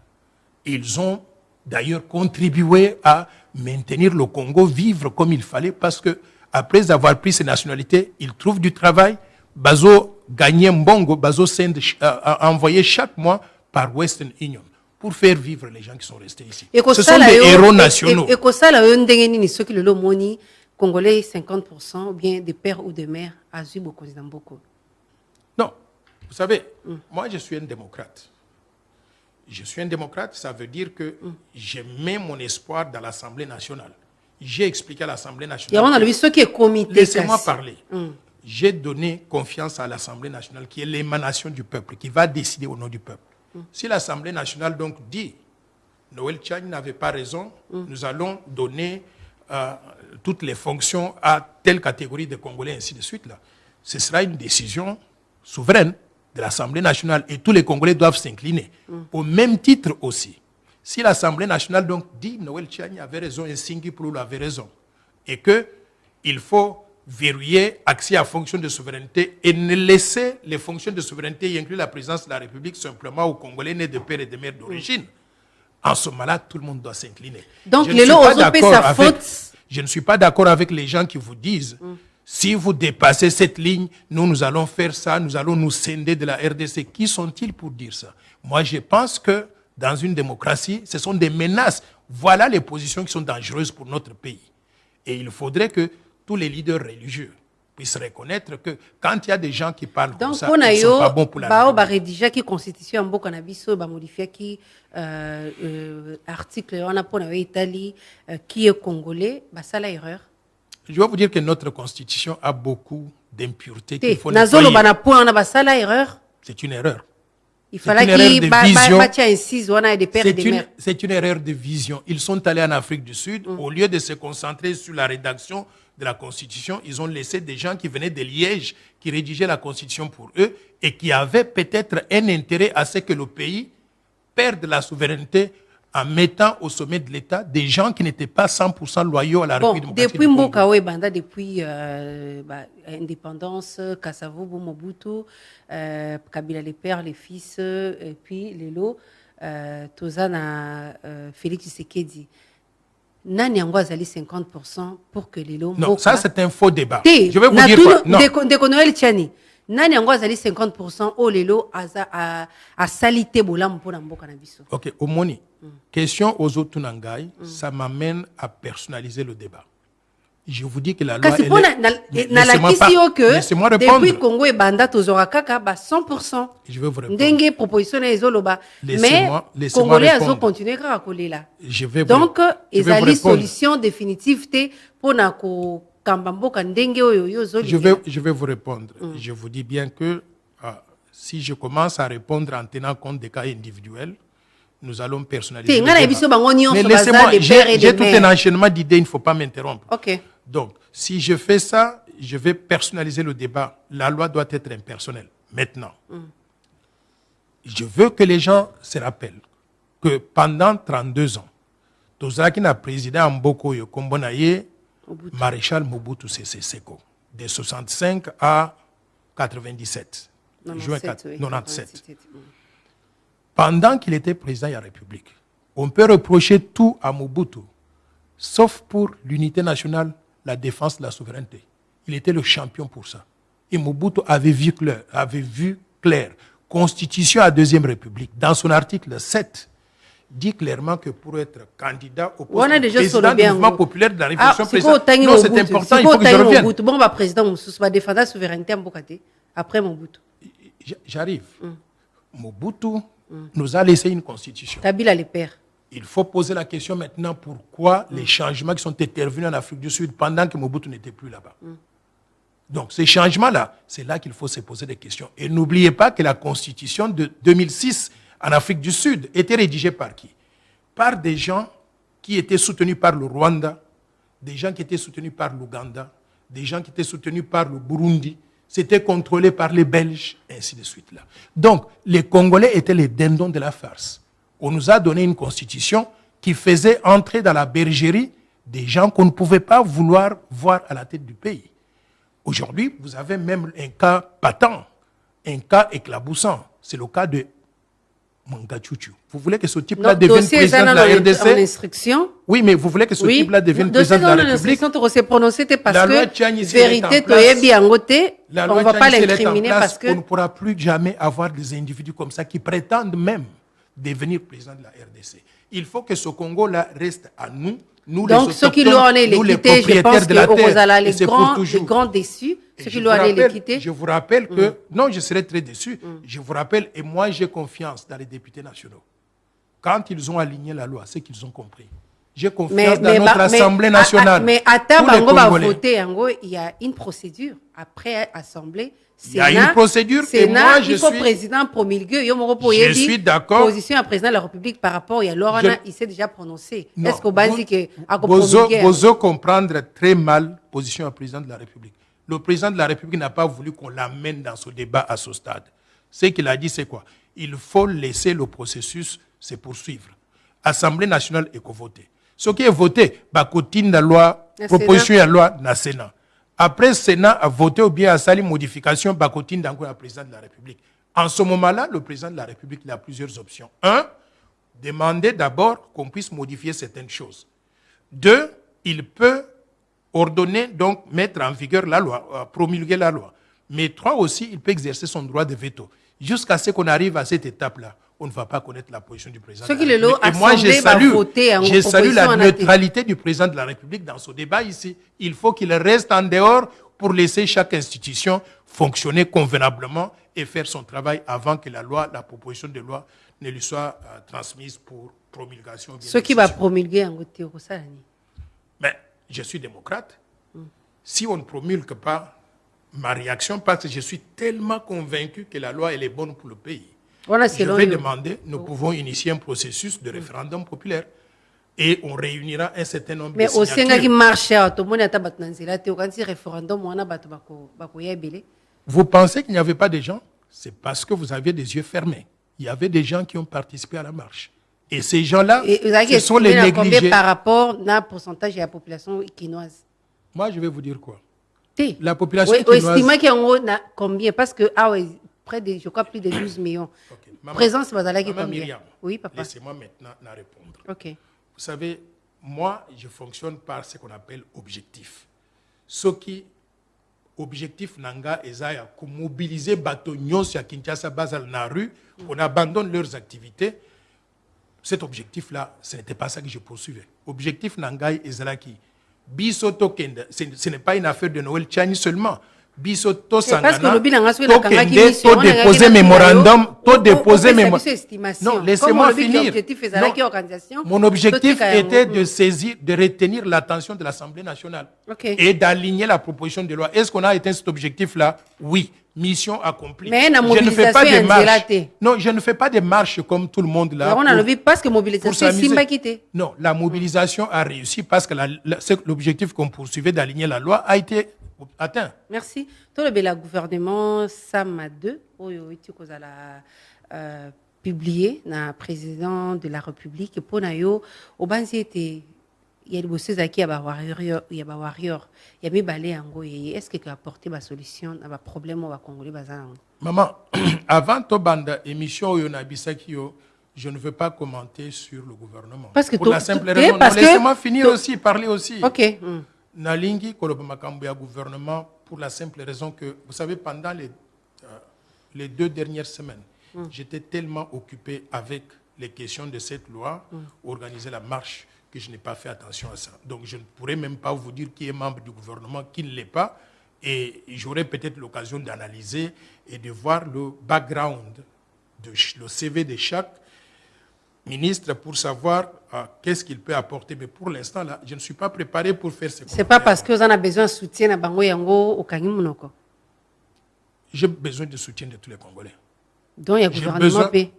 Speaker 4: Ils ont d'ailleurs contribué à maintenir le Congo vivre comme il fallait, parce que après avoir pris ses nationalités, il trouve du travail. Bazo gagnait Mbongo, Bazo a envoyé chaque mois par Western Union pour faire vivre les gens qui sont restés ici. Ce sont des héros nationaux.
Speaker 3: Et ça, là, on a ceux qui le moni congolais 50% ou bien des pères ou des mères à Zubo beaucoup.
Speaker 4: Non, vous savez, moi je suis un démocrate. Je suis un démocrate, ça veut dire que je mets mon espoir dans l'Assemblée nationale. J'ai expliqué à l'Assemblée nationale. Laissez-moi parler. J'ai donné confiance à l'Assemblée nationale, qui est l'émanation du peuple, qui va décider au nom du peuple. Si l'Assemblée nationale donc dit Noël Tchani n'avait pas raison, nous allons donner toutes les fonctions à telle catégorie de Congolais, ainsi de suite, là. Ce sera une décision souveraine de l'Assemblée nationale et tous les Congolais doivent s'incliner. Au même titre aussi, si l'Assemblée nationale donc dit Noël Tchani avait raison et Singhi Pouloulou avait raison, et qu'il faut verrouiller accès à fonctions de souveraineté et ne laisser les fonctions de souveraineté y inclure la présidence de la République simplement aux Congolais nés de père et de mère d'origine, en ce moment-là, tout le monde doit s'incliner. Donc, je ne suis pas d'accord avec les gens qui vous disent si vous dépassez cette ligne, nous allons faire ça, nous allons nous scinder de la RDC. Qui sont-ils pour dire ça? Moi, je pense que dans une démocratie, ce sont des menaces. Voilà les positions qui sont dangereuses pour notre pays. Et il faudrait que tous les leaders religieux puissent reconnaître que quand il y a des gens qui parlent comme ça, ils ne sont pas bons pour la République.
Speaker 3: Donc, rédiger qui constitution en beaucoup cannabis, modifier qui article on a pour l'Italie qui est congolais, ça la erreur.
Speaker 4: Je vais vous dire que notre constitution a beaucoup d'impuretés qu'il faut
Speaker 3: nettoyer. C'est
Speaker 4: une erreur.
Speaker 3: Il fallait qu'il
Speaker 4: c'est une erreur de vision. Ils sont allés en Afrique du Sud, au lieu de se concentrer sur la rédaction de la Constitution, ils ont laissé des gens qui venaient de Liège, qui rédigeaient la Constitution pour eux et qui avaient peut-être un intérêt à ce que le pays perde la souveraineté en mettant au sommet de l'État des gens qui n'étaient pas 100% loyaux à la République démocratique du Congo.
Speaker 3: Depuis l'indépendance, Kasavubu, Mobutu, Kabila les pères, les fils, et puis les lots, Tozana, Félix Tshisekedi. Nani yango azali 50% pour que les lots.
Speaker 4: Non, ça c'est un faux débat. Je vais vous dire quoi. Non.
Speaker 3: De Noël Tchani. Nani yango azali 50% au lelo a salité bolam pour mboka na biso.
Speaker 4: OK, Omoni. Question aux autres Tunangai, ça m'amène à personnaliser le débat. Je vous dis que la loi laissez-moi répondre.
Speaker 3: Depuis Congo et Banda tozora kaka 100%.
Speaker 4: Je vais vous répondre.
Speaker 3: Dengue proposition na ezoloba. Mais Congolais azo continuer à coller là. Donc ezali solution définitive pour na ko
Speaker 4: Je vais vous répondre. Je vous dis bien que si je commence à répondre en tenant compte des cas individuels, nous allons personnaliser. Mais laissez-moi, j'ai tout un enchaînement d'idées, il ne faut pas m'interrompre.
Speaker 3: Okay.
Speaker 4: Donc, si je fais ça, je vais personnaliser le débat. La loi doit être impersonnelle. Maintenant, je veux que les gens se rappellent que pendant 32 ans, Tozaki n'a présidé en Mboko Kombonaye, Maréchal Mobutu Sese Seko, de 65 à 97. 97. Pendant qu'il était président de la République, on peut reprocher tout à Mobutu, sauf pour l'unité nationale, la défense de la souveraineté. Il était le champion pour ça. Et Mobutu avait vu clair. Constitution à la Deuxième République, dans son article 7, dit clairement que pour être candidat au poste de président du mouvement populaire de la Révolution présidentielle, non, c'est important, il faut que je revienne.
Speaker 3: Bon, président Moussous va défendre la souveraineté en Bokate, après Mobutu.
Speaker 4: J'arrive. Mobutu nous a laissé une constitution.
Speaker 3: Kabila les pères.
Speaker 4: Il faut poser la question maintenant pourquoi les changements qui sont intervenus en Afrique du Sud pendant que Mobutu n'était plus là-bas. Donc ces changements-là, c'est là qu'il faut se poser des questions. Et n'oubliez pas que la constitution de 2006 en Afrique du Sud était rédigée par qui? Par des gens qui étaient soutenus par le Rwanda, des gens qui étaient soutenus par l'Ouganda, des gens qui étaient soutenus par le Burundi. C'était contrôlé par les Belges, ainsi de suite. Là. Donc, les Congolais étaient les dindons de la farce. On nous a donné une constitution qui faisait entrer dans la bergerie des gens qu'on ne pouvait pas vouloir voir à la tête du pays. Aujourd'hui, vous avez même un cas patent, un cas éclaboussant. C'est le cas de Vous voulez que ce type-là devienne président de la RDC? Oui, mais vous voulez que ce type-là devienne président de la République?
Speaker 3: La loi
Speaker 4: Tchani,
Speaker 3: vérité, on ne va pas l'incriminer parce que...
Speaker 4: On ne pourra plus jamais avoir des individus comme ça qui prétendent même devenir président de la RDC. Il faut que ce Congo-là reste à nous. Nous,
Speaker 3: donc, ceux qui l'ont allé les quitter, je pense que les grands déçus, ceux qui l'ont allé les quitter.
Speaker 4: Je vous rappelle que, non, je serais très déçu. Je vous rappelle, et moi j'ai confiance dans les députés nationaux. Quand ils ont aligné la loi, c'est qu'ils ont compris. J'ai confiance dans notre Assemblée nationale.
Speaker 3: Mais à Tabango va voter, il y a une procédure. Après Assemblée,
Speaker 4: il y a une procédure et moi je suis...
Speaker 3: président promulgué.
Speaker 4: Je suis d'accord.
Speaker 3: Position à président de la République par rapport à Laurent, il s'est déjà prononcé. Est-ce qu'au basique,
Speaker 4: vous comprendre très mal position à président de la République. Le président de la République n'a pas voulu qu'on l'amène dans ce débat à ce stade. Ce qu'il a dit, c'est quoi? Il faut laisser le processus se poursuivre. Assemblée nationale est voté. Ce qui est voté, la loi, proposition de loi, na Sénat. Après, le Sénat a voté ou bien a sali modification, bakotine d'encore le président de la République. En ce moment-là, le président de la République a plusieurs options. 1, demander d'abord qu'on puisse modifier certaines choses. 2, il peut ordonner, donc mettre en vigueur la loi, promulguer la loi. Mais 3 aussi, il peut exercer son droit de veto. Jusqu'à ce qu'on arrive à cette étape-là, on ne va pas connaître la position du président de la République. Et moi, je salue la neutralité du président de la République dans ce débat ici. Il faut qu'il reste en dehors pour laisser chaque institution fonctionner convenablement et faire son travail avant que la proposition de loi ne lui soit transmise pour promulgation.
Speaker 3: Ce qui va promulguer en côté
Speaker 4: mais je suis démocrate. Si on ne promulgue pas, ma réaction, parce que je suis tellement convaincu que la loi elle est bonne pour le pays.
Speaker 3: Voilà,
Speaker 4: je vais demander, nous pouvons initier un processus de référendum populaire et on réunira un certain nombre de signatures.
Speaker 3: Mais au qui marche,
Speaker 4: vous pensez qu'il n'y avait pas de gens? C'est parce que vous aviez des yeux fermés. Il y avait des gens qui ont participé à la marche. Et ces gens-là, ce sont les négligés.
Speaker 3: Par rapport à un pourcentage de la population quinoise?
Speaker 4: Moi, je vais vous dire quoi? La population quinoise...
Speaker 3: Estimez qu'il y a combien? Parce que, près de, je crois, plus de 12 millions. Okay. Présence, combien?
Speaker 4: Myriam,
Speaker 3: oui, papa.
Speaker 4: Laissez-moi maintenant répondre.
Speaker 3: Okay.
Speaker 4: Vous savez, moi, je fonctionne par ce qu'on appelle objectif. Ce qui, objectif nanga, ezaya, pour mobiliser bateau nyos ya Kinshasa Basal na rue, on abandonne leurs activités. Cet objectif-là, ce n'était pas ça que je poursuivais. Objectif nanga ezalaki. Bisoto kenda, ce n'est pas une affaire de Noël Tchani seulement. Bisoto Sangana, to déposer mémorandum, Non, laissez-moi finir. Non, mon objectif était de saisir, de retenir l'attention de l'Assemblée nationale et d'aligner la proposition de loi. Est-ce qu'on a atteint cet objectif-là? Oui. Mission accomplie.
Speaker 3: Mais je ne fais pas de marche.
Speaker 4: Non, je ne fais pas de marche comme tout le monde là.
Speaker 3: On a levé parce que mobilisation
Speaker 4: Non, la mobilisation a réussi parce que l'objectif qu'on poursuivait d'aligner la loi a été atteint.
Speaker 3: Merci. Tout le gouvernement Sama 2, publié dans le président de la République pour nayo au banziété. Il y a des bosses qui y a warrior, il y a warrior, il y a mes balais en go. Est-ce que tu as apporté ma solution à ma problème au Congolais bazan?
Speaker 4: Maman, avant to banda émission Yonabisakio, je ne veux pas commenter sur le gouvernement.
Speaker 3: Parce que
Speaker 4: pour la simple raison, laissez-moi finir aussi, parler aussi.
Speaker 3: Ok.
Speaker 4: Nalingi Kolobamakambuya gouvernement pour la simple raison que, vous savez, pendant les 2 dernières semaines, j'étais tellement occupé avec les questions de cette loi, organiser la marche, que je n'ai pas fait attention à ça. Donc je ne pourrais même pas vous dire qui est membre du gouvernement, qui ne l'est pas, et j'aurai peut-être l'occasion d'analyser et de voir le background, le CV de chaque ministre pour savoir qu'est-ce qu'il peut apporter. Mais pour l'instant, là, je ne suis pas préparé pour faire ce.
Speaker 3: C'est pas parce que vous en avez besoin de soutien à Bango Yango au Kangimunoko.
Speaker 4: J'ai besoin de soutien de tous les Congolais.
Speaker 3: Donc il y a gouvernement P.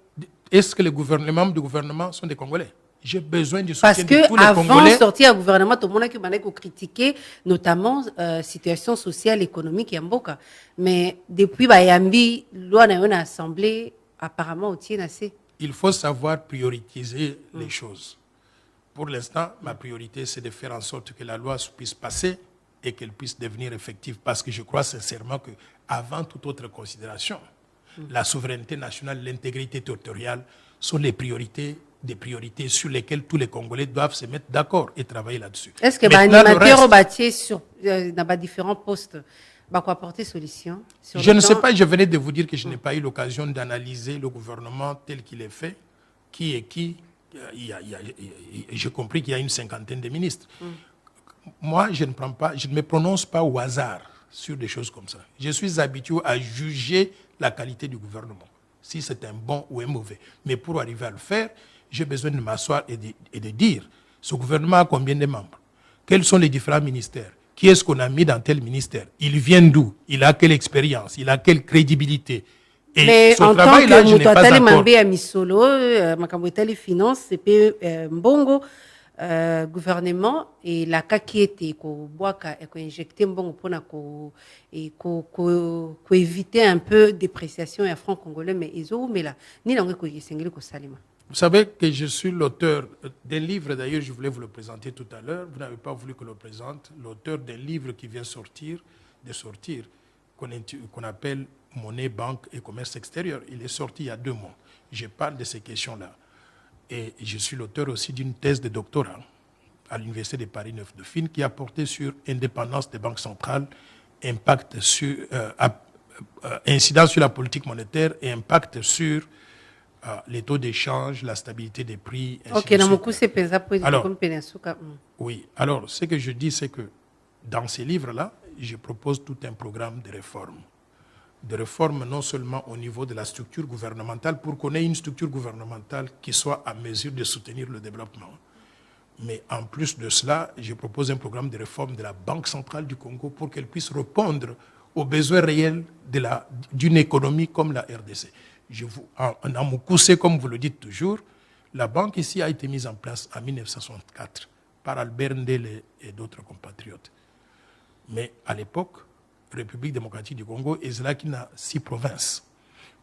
Speaker 4: Est-ce que les membres du gouvernement sont des Congolais? J'ai besoin du soutien de tous les Congolais.
Speaker 3: Parce qu'avant de sortir au gouvernement, tout le monde a critiqué, notamment la situation sociale et économique et Mboka. Mais depuis, Yambi, loi n'a une assemblée, apparemment, au tien assez.
Speaker 4: Il faut savoir prioriser les choses. Pour l'instant, ma priorité, c'est de faire en sorte que la loi puisse passer et qu'elle puisse devenir effective. Parce que je crois sincèrement qu'avant toute autre considération, la souveraineté nationale, l'intégrité territoriale sont des priorités sur lesquelles tous les Congolais doivent se mettre d'accord et travailler là-dessus.
Speaker 3: Est-ce que l'animateur bâti sur dans différents postes va apporter solution?
Speaker 4: Je ne sais pas, je venais de vous dire que je n'ai pas eu l'occasion d'analyser le gouvernement tel qu'il est fait, qui est qui. J'ai compris qu'il y a une 50aine de ministres. Moi, je ne me prononce pas au hasard sur des choses comme ça. Je suis habitué à juger la qualité du gouvernement, si c'est un bon ou un mauvais. Mais pour arriver à le faire, j'ai besoin de m'asseoir et de dire, ce gouvernement a combien de membres? Quels sont les différents ministères? Qui est-ce qu'on a mis dans tel ministère? Il vient d'où? Il a quelle expérience? Il a quelle crédibilité? Et
Speaker 3: mais
Speaker 4: ce
Speaker 3: en tant
Speaker 4: travail-là,
Speaker 3: que
Speaker 4: je n'ai pas encore...
Speaker 3: Misolo, finance, c'est mbongo, gouvernement et la qui était ko boaka et ko injecter mbongo pour éviter un peu dépréciation et franc congolais mais izo mais là ni langue ko yesengeli ko salima.
Speaker 4: Vous savez que je suis l'auteur d'un livre, d'ailleurs je voulais vous le présenter tout à l'heure, vous n'avez pas voulu que je le présente, l'auteur d'un livre qui vient de sortir, qu'on appelle Monnaie, Banque et Commerce Extérieur. Il est sorti il y a 2 mois. Je parle de ces questions-là. Et je suis l'auteur aussi d'une thèse de doctorat à l'Université de Paris 9 Dauphine qui a porté sur indépendance des banques centrales, impact sur, incidence sur la politique monétaire et impact sur les taux d'échange, la stabilité des prix. Alors, oui, alors ce que je dis, c'est que dans ces livres-là, je propose tout un programme de réforme. De réforme non seulement au niveau de la structure gouvernementale, pour qu'on ait une structure gouvernementale qui soit à mesure de soutenir le développement. Mais en plus de cela, je propose un programme de réforme de la Banque centrale du Congo pour qu'elle puisse répondre aux besoins réels d'une économie comme la RDC. En Amukoussé, comme vous le dites toujours, la banque ici a été mise en place en 1964 par Albert Ndele et d'autres compatriotes. Mais à l'époque, République démocratique du Congo, Ezlaki a 6 provinces.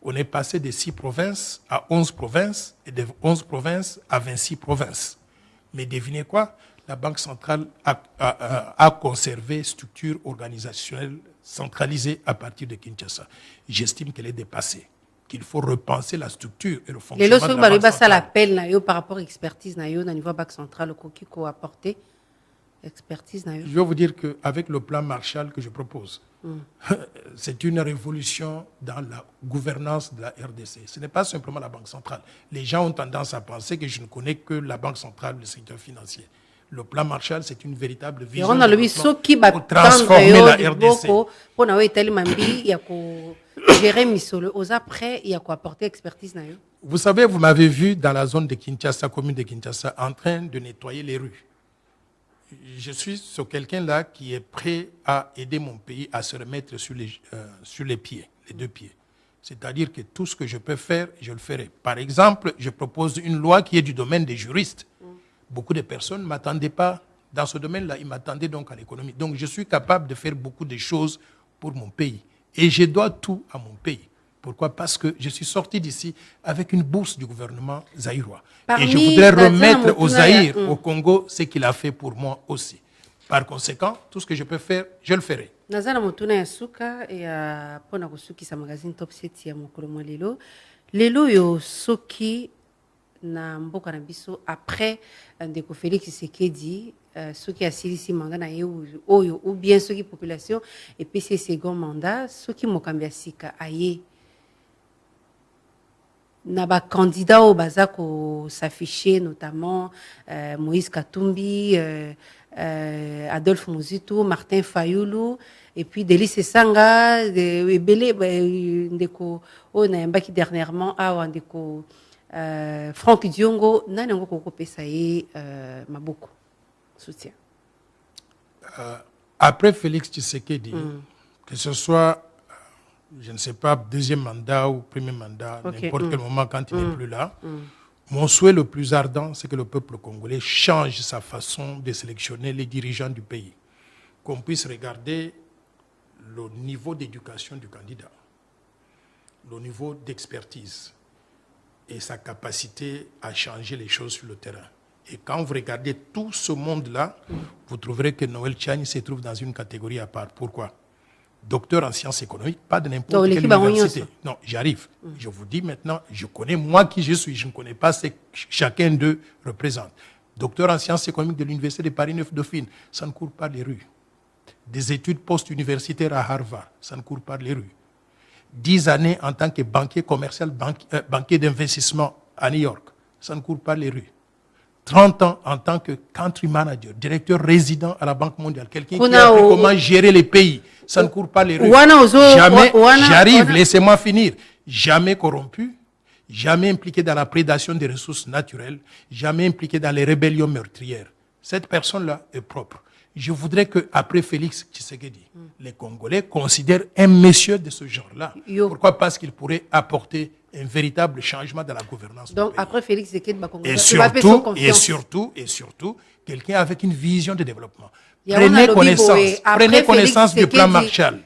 Speaker 4: On est passé de 6 provinces à 11 provinces et de 11 provinces à 26 provinces. Mais devinez quoi? La Banque centrale a conservé structure organisationnelle centralisée à partir de Kinshasa. J'estime qu'elle est dépassée, qu'il faut repenser la structure et le fonctionnement de la Banque centrale.
Speaker 3: L'appel par rapport à l'expertise au niveau de la Banque centrale qui a apporté expertise.
Speaker 4: Je vais vous dire qu'avec le plan Marshall que je propose, c'est une révolution dans la gouvernance de la RDC. Ce n'est pas simplement la Banque centrale. Les gens ont tendance à penser que je ne connais que la Banque centrale, le secteur financier. Le plan Marshall, c'est une véritable vision pour transformer la RDC. Vous savez, vous m'avez vu dans la zone de Kinshasa, commune de Kinshasa, en train de nettoyer les rues. Je suis quelqu'un-là qui est prêt à aider mon pays à se remettre sur les pieds, les 2 pieds. C'est-à-dire que tout ce que je peux faire, je le ferai. Par exemple, je propose une loi qui est du domaine des juristes. Beaucoup de personnes ne m'attendaient pas dans ce domaine-là. Ils m'attendaient donc à l'économie. Donc, je suis capable de faire beaucoup de choses pour mon pays. Et je dois tout à mon pays. Pourquoi? Parce que je suis sorti d'ici avec une bourse du gouvernement zaïrois. Et je voudrais remettre au Zaïre, au Congo, ce qu'il a fait pour moi aussi. Par conséquent, tout ce que je peux faire, je le ferai.
Speaker 3: Nazana motuna ya suka ya pona kusuki sa magazine Top 7 ya mokolo mwa lelo. Lelo yo soki na mboka na biso après ndeko Félix Tshisekedi soki asilisi mandat na ye oyo ou bien soki population et puis c'est second mandat soki mokambi asika aye na ba candidat au baza ko s'afficher notamment Moïse Katumbi, Adolphe Muzitu, Martin Fayulu et puis Délice Sanga ebele ndeko o na mbaki dernièrement a ndeko Franck Diongo nani ngo ko pesa ye maboko soutien.
Speaker 4: Après Félix Tshisekedi, que ce soit je ne sais pas, 2e mandat ou 1er mandat, n'importe quel moment quand il n'est plus là. Mon souhait le plus ardent, c'est que le peuple congolais change sa façon de sélectionner les dirigeants du pays. Qu'on puisse regarder le niveau d'éducation du candidat, le niveau d'expertise et sa capacité à changer les choses sur le terrain. Et quand vous regardez tout ce monde-là, vous trouverez que Noël Tchani se trouve dans une catégorie à part. Pourquoi? docteur en sciences économiques, pas de n'importe
Speaker 3: Donc,
Speaker 4: quelle
Speaker 3: l'équipe
Speaker 4: université. Non, j'arrive. Je vous dis maintenant, je connais moi qui je suis, je ne connais pas ce que chacun d'eux représente. Docteur en sciences économiques de l'Université de Paris 9 Dauphine, ça ne court pas les rues. Des études post-universitaires à Harvard, ça ne court pas les rues. 10 années en tant que banquier commercial, banquier d'investissement à New York, ça ne court pas les rues. 30 ans en tant que country manager, directeur résident à la Banque mondiale, quelqu'un qui a appris comment gérer les pays, ça ne court pas les rues. Jamais, j'arrive, laissez-moi finir, jamais corrompu, jamais impliqué dans la prédation des ressources naturelles, jamais impliqué dans les rébellions meurtrières. Cette personne-là est propre. Je voudrais qu'après Félix Tshisekedi, les Congolais considèrent un monsieur de ce genre-là. Pourquoi? Parce qu'il pourrait apporter un véritable changement dans la gouvernance. Donc,
Speaker 3: après Félix Tshisekedi,
Speaker 4: et surtout, quelqu'un avec une vision de développement. Prenez connaissance du plan Marshall.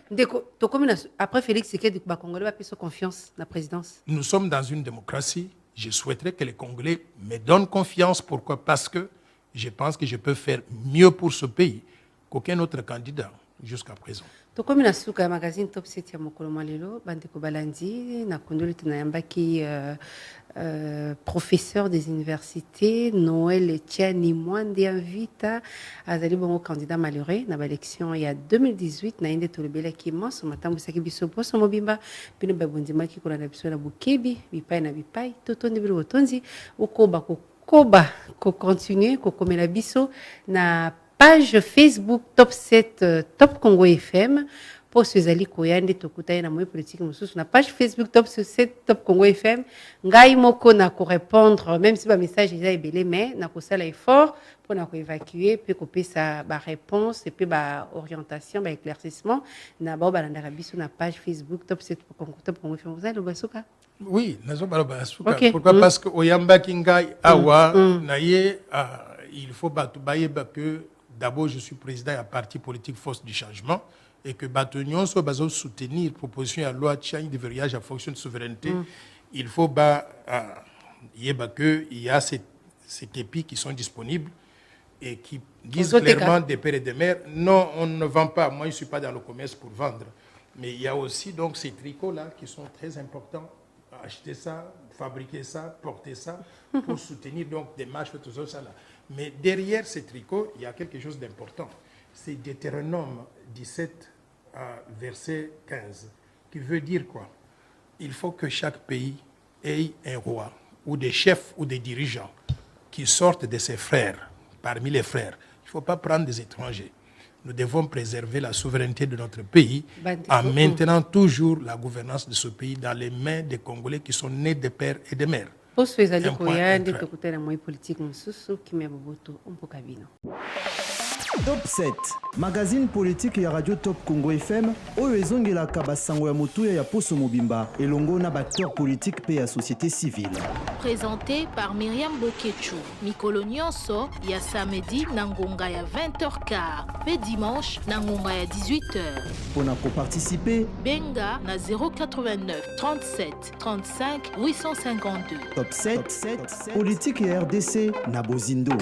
Speaker 3: Après Félix Tshisekedi, les Congolais ont confiance dans la présidence.
Speaker 4: Nous sommes dans une démocratie. Je souhaiterais que les Congolais me donnent confiance. Pourquoi? Parce que je pense que je peux faire mieux pour ce pays qu'aucun autre candidat jusqu'à présent.
Speaker 3: Tokomi na suka ya magazine Top 7 ya mokolo malelo bandeko balandi na kondoli tunayambaki professeur des universités Noël Tiani Mwande Invita azali bongo candidat malheureux na élection ya 2018 na inde tolebela ki monso matambo saki biso poso mobimba pino babondima ki kolanda biso na bukebi bipai na bipai totondi bilo botonzi okoba ko continuer ko komela biso na page Facebook Top 7 Top Congo FM pour ceux qui koyande tokuta na moyo politique mususu na page Facebook Top 7 Top Congo FM ngai moko na ko répondre même si ba message est ebelé mais na ko sala effort pour na ko évacuer puis ko pesa ba réponse et puis ba orientation ba éclaircissement na ba balanda biso na page Facebook Top 7 Top Congo FM vous allez basuka.
Speaker 4: Oui, nazo basuka. Okay. Pourquoi? Parce que oyamba kingai awa naye il faut batubaye que d'abord, je suis président de la parti politique Force du Changement et que Batonion soit basé soutenir la proposition de la loi de verrouillage à fonction de souveraineté. Il faut qu'il y a ces képis qui sont disponibles et qui disent clairement des pères et des mères. Non, on ne vend pas. Moi, je ne suis pas dans le commerce pour vendre. Mais il y a aussi donc ces tricots-là qui sont très importants. Acheter ça, fabriquer ça, porter ça pour soutenir donc des marches, tout ça là. Mais derrière ces tricots, il y a quelque chose d'important. C'est Deutéronome 17, verset 15, qui veut dire quoi? Il faut que chaque pays ait un roi, ou des chefs, ou des dirigeants, qui sortent de ses frères, parmi les frères. Il ne faut pas prendre des étrangers. Nous devons préserver la souveraineté de notre pays en maintenant toujours la gouvernance de ce pays dans les mains des Congolais qui sont nés de pères et de mères.
Speaker 3: Poso ezali koyande tokutana moi politique mususu kimya boboto ompoka bino.
Speaker 1: Top 7 magazine politique ya Radio Top Congo FM oyo ezongelaka basango ya motuya ya poso mobimba elongo na acteur politique pe ya société civile.
Speaker 2: Présenté par Myriam Boketchou. Mikolo nyonso ya samedi na ngonga ya 20h15 pe dimanche na ngonga ya 18h.
Speaker 1: Pona ko participer
Speaker 2: benga na 089 37 35 852.
Speaker 1: Top 7 politique ya RDC na Bozindo.